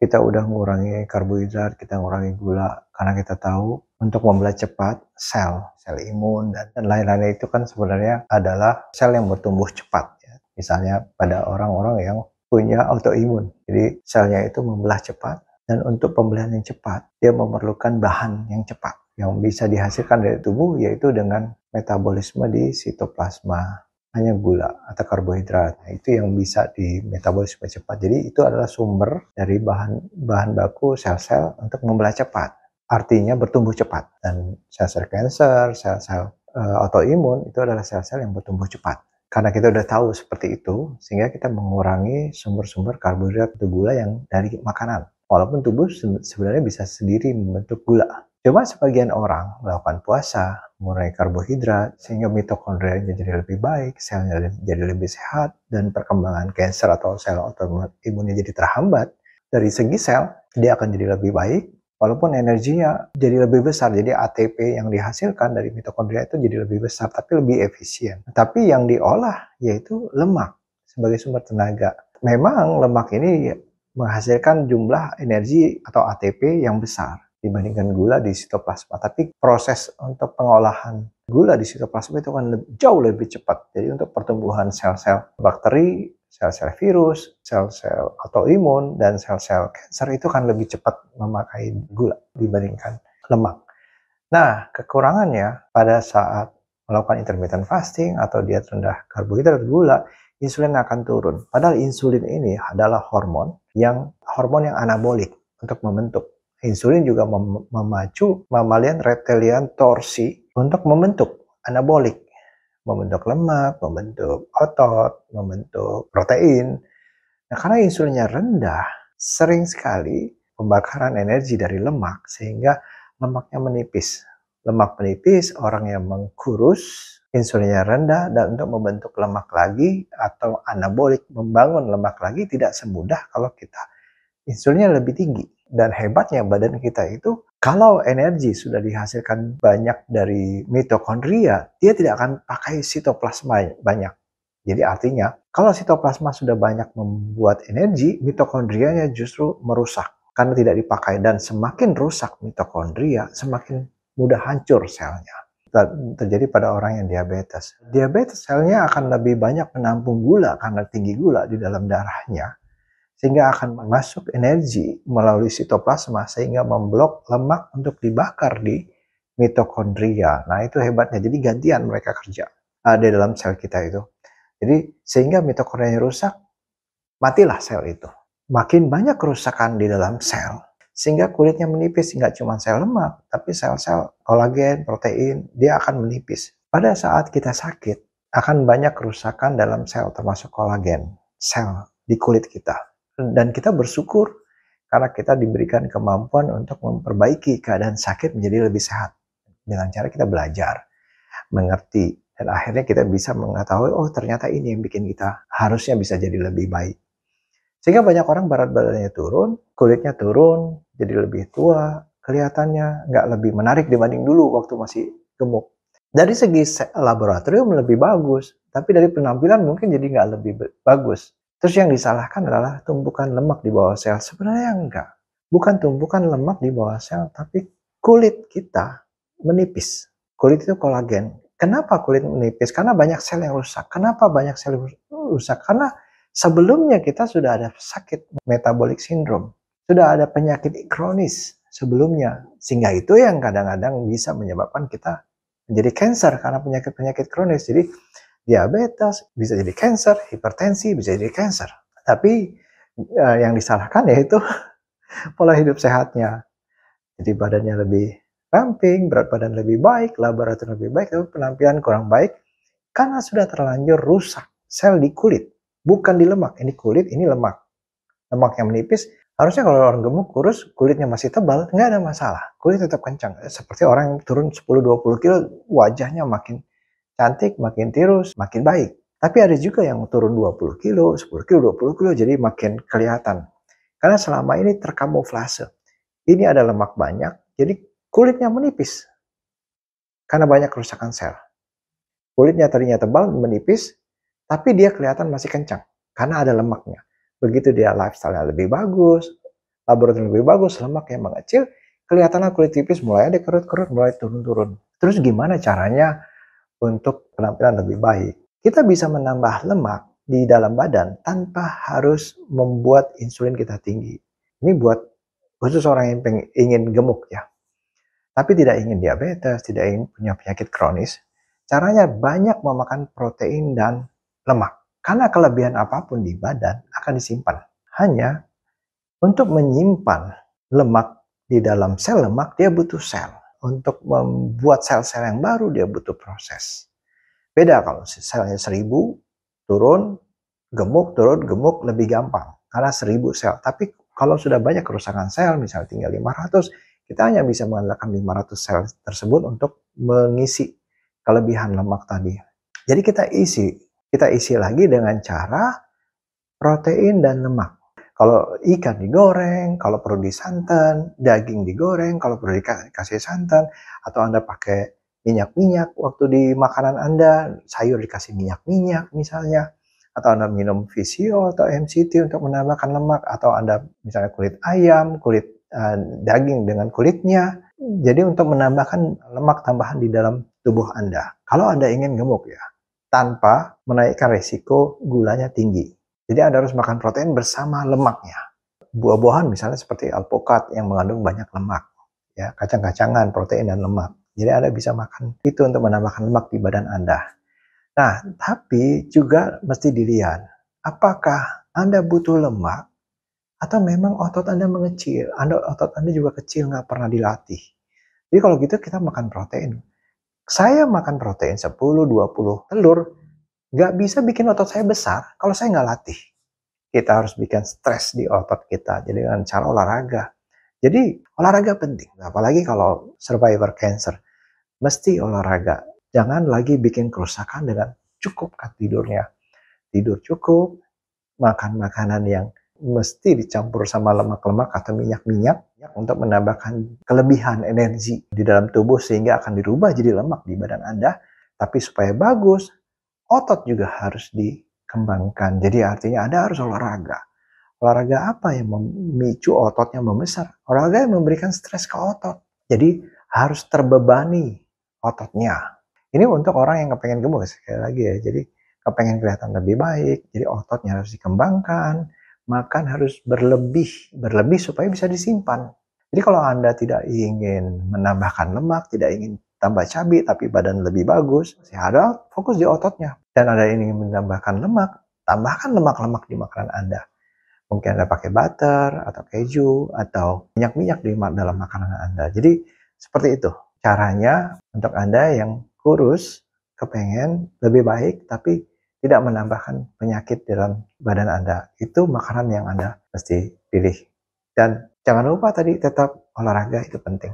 kita udah ngurangi karbohidrat, kita ngurangi gula, karena kita tahu untuk membelah cepat sel imun dan lain-lainnya itu kan sebenarnya adalah sel yang bertumbuh cepat ya. Misalnya pada orang-orang yang punya autoimun. Jadi selnya itu membelah cepat dan untuk pembelian yang cepat dia memerlukan bahan yang cepat yang bisa dihasilkan dari tubuh yaitu dengan metabolisme di sitoplasma. Hanya gula atau karbohidrat. Nah, itu yang bisa dimetabolisme cepat. Jadi itu adalah sumber dari bahan baku sel-sel untuk membelah cepat. Artinya bertumbuh cepat. Dan sel-sel kanker, sel-sel autoimun itu adalah sel-sel yang bertumbuh cepat. Karena kita udah tahu seperti itu, sehingga kita mengurangi sumber-sumber karbohidrat atau gula yang dari makanan. Walaupun tubuh sebenarnya bisa sendiri membentuk gula. Cuma sebagian orang melakukan puasa, mengurangi karbohidrat, sehingga mitokondrianya jadi lebih baik, selnya jadi lebih sehat, dan perkembangan kanker atau sel autoimunnya jadi terhambat. Dari segi sel, dia akan jadi lebih baik, walaupun energinya jadi lebih besar. Jadi ATP yang dihasilkan dari mitokondria itu jadi lebih besar, tapi lebih efisien. Tapi yang diolah yaitu lemak sebagai sumber tenaga. Memang lemak ini menghasilkan jumlah energi atau ATP yang besar dibandingkan gula di sitoplasma. Tapi proses untuk pengolahan gula di sitoplasma itu kan jauh lebih cepat. Jadi untuk pertumbuhan sel-sel bakteri, sel-sel virus, sel-sel autoimun, dan sel-sel kanker itu kan lebih cepat memakai gula dibandingkan lemak. Nah, kekurangannya pada saat melakukan intermittent fasting atau diet rendah karbohidrat gula, insulin akan turun. Padahal insulin ini adalah hormon yang anabolik untuk membentuk. Insulin juga memacu mamalian reptilian torsi untuk membentuk anabolik, membentuk lemak, membentuk otot, membentuk protein. Nah, karena insulinnya rendah, sering sekali pembakaran energi dari lemak sehingga lemaknya menipis. Lemak menipis, orang yang mengkurus, insulinnya rendah, dan untuk membentuk lemak lagi atau anabolik, membangun lemak lagi tidak semudah kalau kita insulinnya lebih tinggi. Dan hebatnya badan kita itu, kalau energi sudah dihasilkan banyak dari mitokondria, dia tidak akan pakai sitoplasma banyak. Jadi artinya, kalau sitoplasma sudah banyak membuat energi, mitokondrianya justru merusak karena tidak dipakai. Dan semakin rusak mitokondria, semakin mudah hancur selnya. Terjadi pada orang yang diabetes. Diabetes selnya akan lebih banyak menampung gula karena tinggi gula di dalam darahnya, sehingga akan masuk energi melalui sitoplasma sehingga memblok lemak untuk dibakar di mitokondria. Nah, itu hebatnya. Jadi gantian mereka kerja di dalam sel kita itu. Jadi sehingga mitokondrianya rusak, matilah sel itu. Makin banyak kerusakan di dalam sel, sehingga kulitnya menipis. Nggak cuma sel lemak, tapi sel-sel kolagen, protein, dia akan menipis. Pada saat kita sakit, akan banyak kerusakan dalam sel termasuk kolagen, sel di kulit kita. Dan kita bersyukur karena kita diberikan kemampuan untuk memperbaiki keadaan sakit menjadi lebih sehat. Dengan cara kita belajar, mengerti, dan akhirnya kita bisa mengetahui, oh ternyata ini yang bikin kita harusnya bisa jadi lebih baik. Sehingga banyak orang berat badannya turun, kulitnya turun, jadi lebih tua, kelihatannya nggak lebih menarik dibanding dulu waktu masih gemuk. Dari segi laboratorium lebih bagus, tapi dari penampilan mungkin jadi nggak lebih bagus. Terus yang disalahkan adalah tumpukan lemak di bawah sel. Sebenarnya enggak. Bukan tumpukan lemak di bawah sel, tapi kulit kita menipis. Kulit itu kolagen. Kenapa kulit menipis? Karena banyak sel yang rusak. Kenapa banyak sel rusak? Karena sebelumnya kita sudah ada sakit metabolic syndrome. Sudah ada penyakit kronis sebelumnya. Sehingga itu yang kadang-kadang bisa menyebabkan kita menjadi kanker karena penyakit-penyakit kronis. Jadi diabetes, bisa jadi kanker, hipertensi, bisa jadi kanker. Tapi yang disalahkan yaitu pola hidup sehatnya. Jadi badannya lebih ramping, berat badan lebih baik, laboratorium lebih baik, tapi penampilan kurang baik karena sudah terlanjur rusak sel di kulit. Bukan di lemak, ini kulit, ini lemak. Lemak yang menipis, harusnya kalau orang gemuk kurus, kulitnya masih tebal, nggak ada masalah. Kulit tetap kencang. Seperti orang yang turun 10-20 kilo, wajahnya makin cantik, makin tirus, makin baik. Tapi ada juga yang turun 20 kilo, 10 kilo, 20 kilo, jadi makin kelihatan. Karena selama ini terkamuflase. Ini ada lemak banyak, jadi kulitnya menipis. Karena banyak kerusakan sel. Kulitnya tadinya tebal, menipis, tapi dia kelihatan masih kencang. Karena ada lemaknya. Begitu dia lifestyle-nya lebih bagus, laboratorium lebih bagus, lemaknya mengecil, kelihatanlah kulit tipis mulai ada kerut-kerut, mulai turun-turun. Terus gimana caranya untuk penampilan lebih baik? Kita bisa menambah lemak di dalam badan tanpa harus membuat insulin kita tinggi. Ini buat khusus orang yang ingin gemuk ya, tapi tidak ingin diabetes, tidak ingin punya penyakit kronis. Caranya banyak memakan protein dan lemak. Karena kelebihan apapun di badan akan disimpan. Hanya untuk menyimpan lemak di dalam sel lemak, dia butuh sel. Untuk membuat sel-sel yang baru, dia butuh proses. Beda kalau selnya 1000, turun, gemuk, lebih gampang. Karena 1000 sel. Tapi kalau sudah banyak kerusakan sel, misalnya tinggal 500, kita hanya bisa mengandalkan 500 sel tersebut untuk mengisi kelebihan lemak tadi. Jadi kita isi lagi dengan cara protein dan lemak. Kalau ikan digoreng, kalau perlu disantan, daging digoreng, kalau perlu dikasih santan, atau Anda pakai minyak-minyak waktu di makanan Anda, sayur dikasih minyak-minyak misalnya, atau Anda minum VCO atau MCT untuk menambahkan lemak, atau Anda misalnya kulit ayam, kulit daging dengan kulitnya, jadi untuk menambahkan lemak tambahan di dalam tubuh Anda. Kalau Anda ingin gemuk ya, tanpa menaikkan resiko gulanya tinggi. Jadi Anda harus makan protein bersama lemaknya. Buah-buahan misalnya seperti alpukat yang mengandung banyak lemak. Ya, kacang-kacangan, protein dan lemak. Jadi Anda bisa makan itu untuk menambahkan lemak di badan Anda. Nah, tapi juga mesti dilihat, apakah Anda butuh lemak atau memang otot Anda mengecil? Otot Anda juga kecil, nggak pernah dilatih. Jadi kalau gitu kita makan protein. Saya makan protein 10-20 telur, nggak bisa bikin otot saya besar kalau saya nggak latih. Kita harus bikin stres di otot kita, jadi dengan cara olahraga. Jadi olahraga penting, apalagi kalau survivor cancer. Mesti olahraga. Jangan lagi bikin kerusakan dengan cukupkan tidurnya. Tidur cukup, makan makanan yang mesti dicampur sama lemak-lemak atau minyak-minyak untuk menambahkan kelebihan energi di dalam tubuh sehingga akan dirubah jadi lemak di badan Anda. Tapi supaya bagus, otot juga harus dikembangkan. Jadi artinya Anda harus olahraga. Olahraga apa yang memicu ototnya membesar? Olahraga yang memberikan stres ke otot. Jadi harus terbebani ototnya. Ini untuk orang yang kepengen gemuk sekali lagi ya. Jadi kepengen kelihatan lebih baik, jadi ototnya harus dikembangkan, makan harus berlebih supaya bisa disimpan. Jadi kalau Anda tidak ingin menambahkan lemak, tidak ingin tambah cabai tapi badan lebih bagus, ada fokus di ototnya. Dan Anda ingin menambahkan lemak, tambahkan lemak-lemak di makanan Anda. Mungkin Anda pakai butter atau keju atau minyak-minyak di dalam makanan Anda. Jadi seperti itu caranya untuk Anda yang kurus, kepengen lebih baik tapi tidak menambahkan penyakit dalam badan Anda. Itu makanan yang Anda mesti pilih. Dan jangan lupa tadi tetap olahraga itu penting.